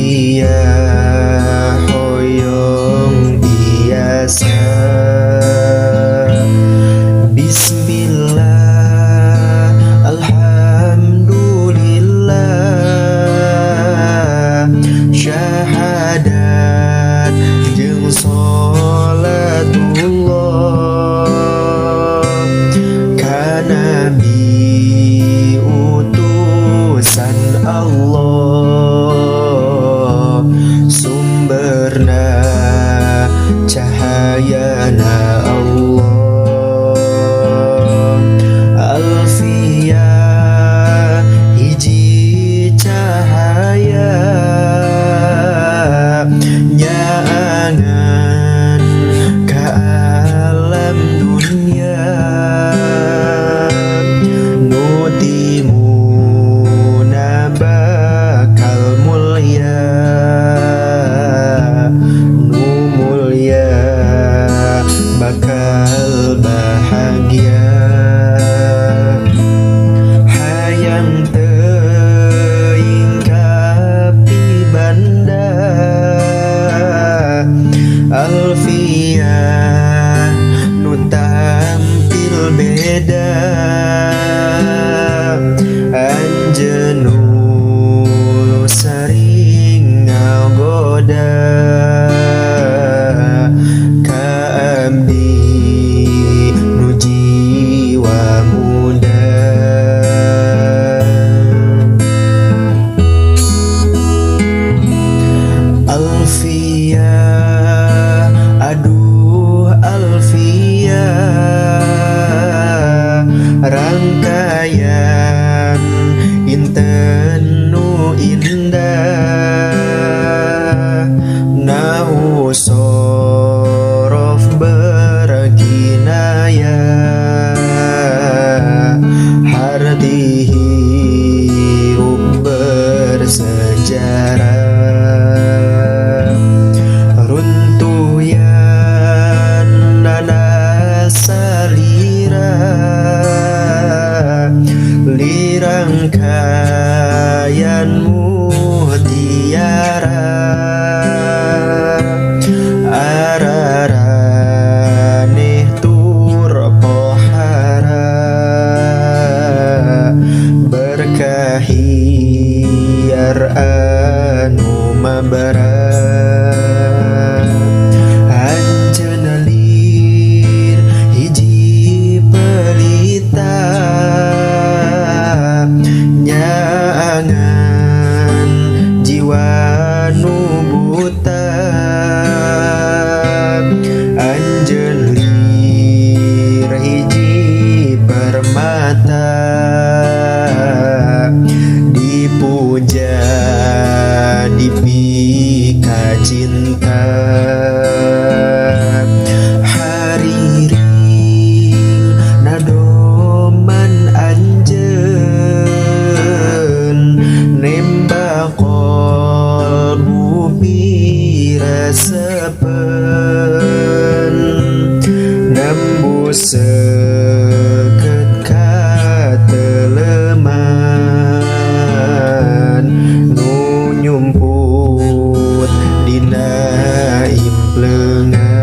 Alfia hoyong biasa. Bismillah, alhamdulillah, syahadat jeung sholatullah ka Nabi utusan Allah, sumberna cahayana Allah. Alfia hiji cahaya nyaangan ka alam dunia, nu timuna bakal mulya, nu mulya bakal bahagia. Hayang teuing kapi banda Alfia nu tampil beda, anjeun nu saring ngagoda ka abdi nu jiwa muda. Alfia, aduh Alfia, rangkaian inten nu indah, nahu sorof berginaya, harti hirup bersejarah. Runtuyan nanas salira, lirangkaian mutiara, araraneh tur pohara, berkahiar anu mabara. Anjeun lir hiji pelita, nyaangan jiwa nu buta. Anjeun lir hiji permata, dipuja dipika cinta. Hariring nadoman anjeun, nembak kolbu birasepen, nembus seukeut ka teleman, nu nyumput dina impleungan.